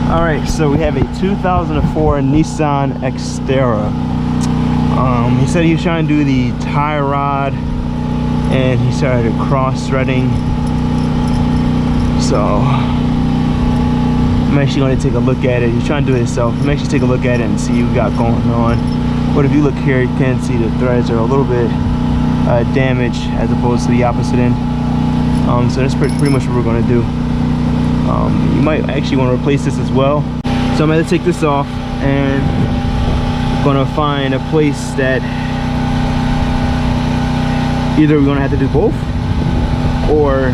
Alright, so we have a 2004 Nissan X-Terra. He said he was trying to do the tie rod and he started cross-threading. So I'm actually going to take a look at it. He's trying to do it himself. I'm actually take a look at it and see what we got going on. But if you look here, you can see the threads are a little bit damaged as opposed to the opposite end. So that's pretty much what we're going to do. You might actually want to replace this as well. So I'm going to take this off and I'm going to find a place that either we're going to have to do both, or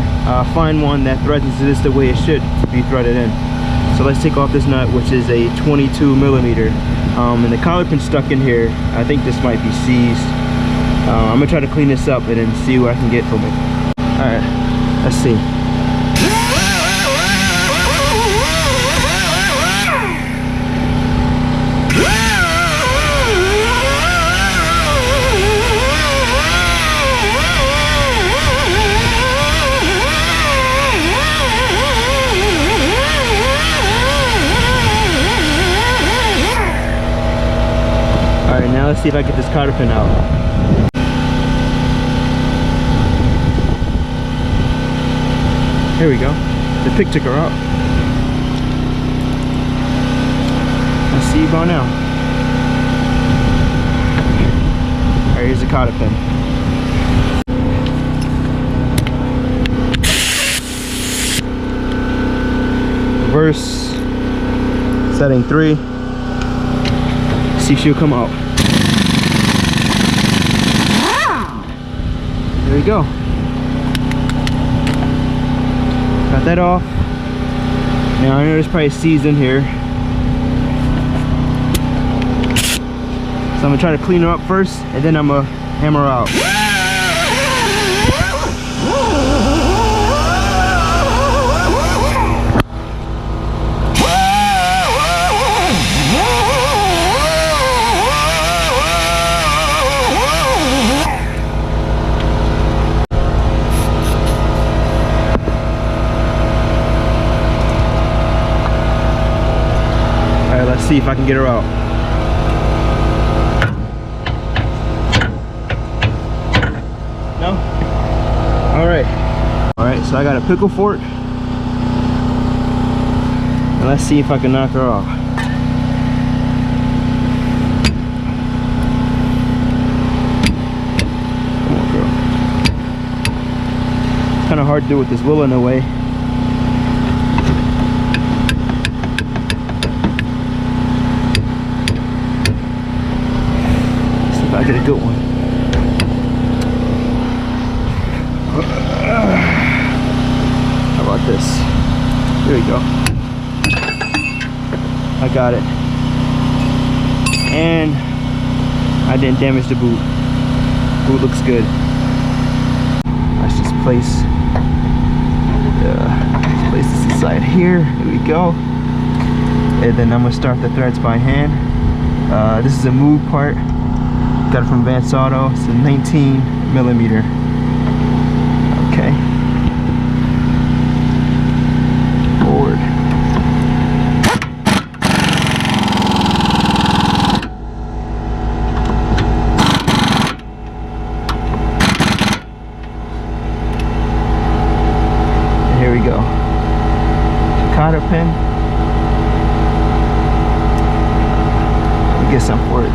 find one that threads this the way it should be threaded in. So let's take off this nut, which is a 22mm, and the collar pin's stuck in here. I think this might be seized. I'm gonna try to clean this up and then see what I can get from it. All right, let's see. Alright, now let's see if I get this cotter pin out. Here we go. The pick took her out. Let's see about now. Alright, here's the cotter pin. Reverse. Setting 3. See if she'll come out. There we go. Got that off. Now I know there's probably seeds in here, so I'm gonna try to clean her up first, and then I'm gonna hammer her out. Let's see if I can get her out. No? Alright. Alright, so I got a pickle fork. And let's see if I can knock her off. Come on, girl. It's kind of hard to do with this wheel in the way. I get a good one. How about this? There we go. I got it. And I didn't damage the boot. Boot looks good. Let's just place this inside here. Here we go. And then I'm gonna start the threads by hand. This is a move part. Got it from Advanced Auto. It's a 19mm. Okay. Forward. And here we go. Cotter pin. Let me get some for it.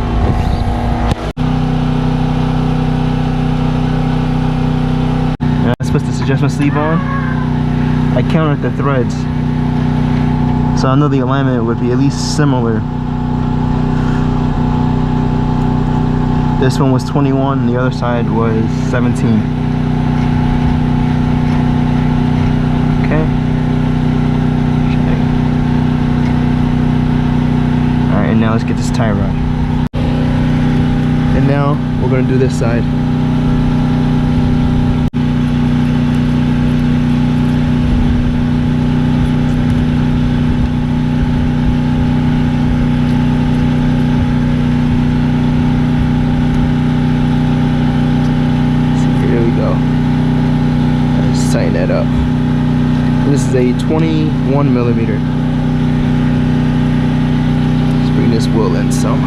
Put this adjustment sleeve on. I counted the threads, so I know the alignment would be at least similar. This one was 21 and the other side was 17. Okay. Alright, and now let's get this tie rod. And now we're going to do this side. Tighten that up. This is a 21mm. tighten this wheel in some.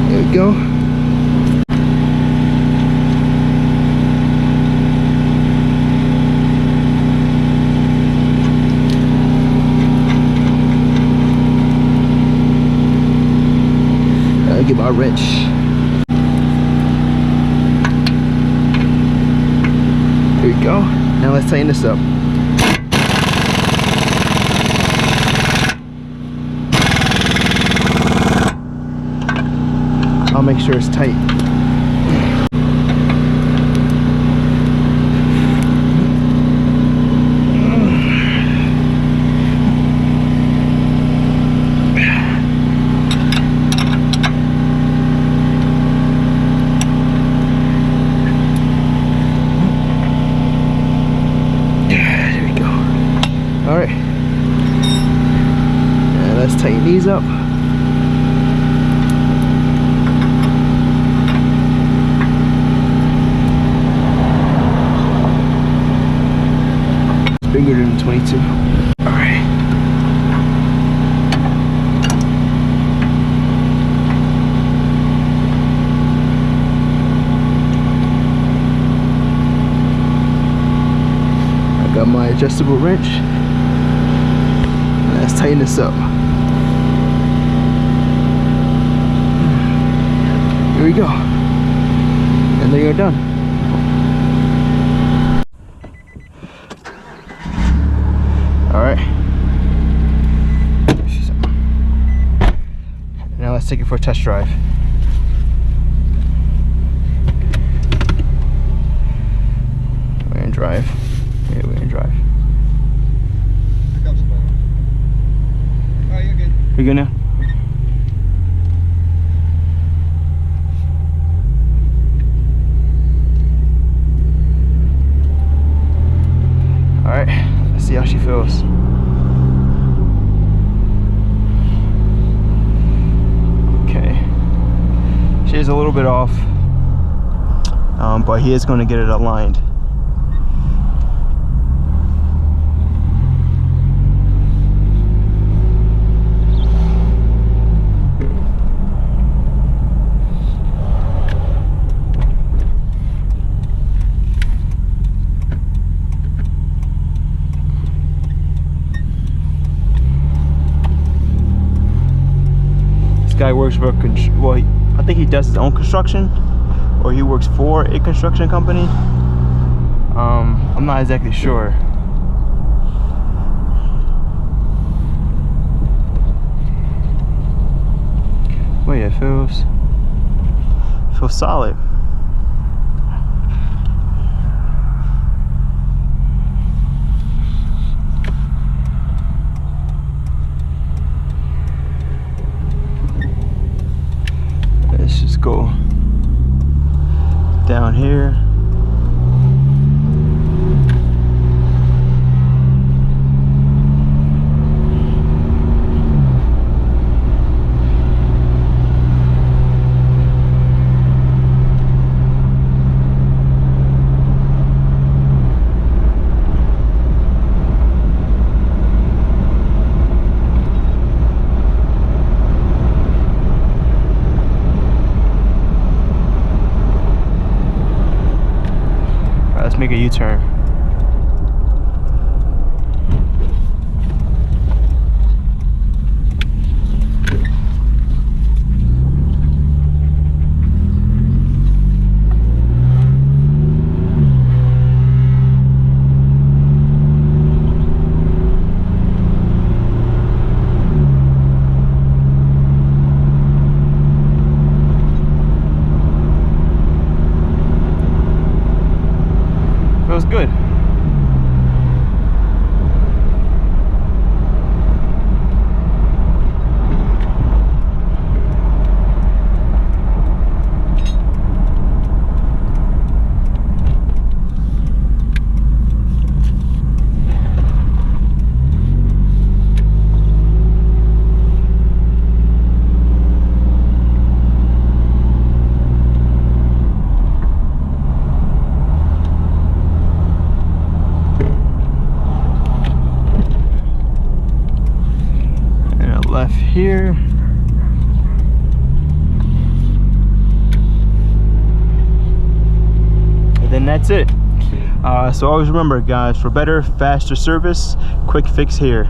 There we go. Get my wrench. There we go. Now let's tighten this up. I'll make sure it's tight. Alright, and let's tighten these up. It's bigger than 22. Alright. I got my adjustable wrench. Let's tighten this up. Here we go. And then you're done. Alright. Now let's take it for a test drive. We're gonna drive. Yeah, we're gonna drive. You good now? Alright, let's see how she feels. Okay. She is a little bit off, but he is going to get it aligned. Guy works for I think he does his own construction, or he works for a construction company. I'm not exactly sure. Wait, it feels solid. Go down here. Make a U-turn. Feels good. here. And then that's it. So always remember, guys, for better, faster service, quick fix here.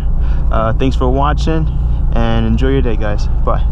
Thanks for watching and enjoy your day, guys. Bye.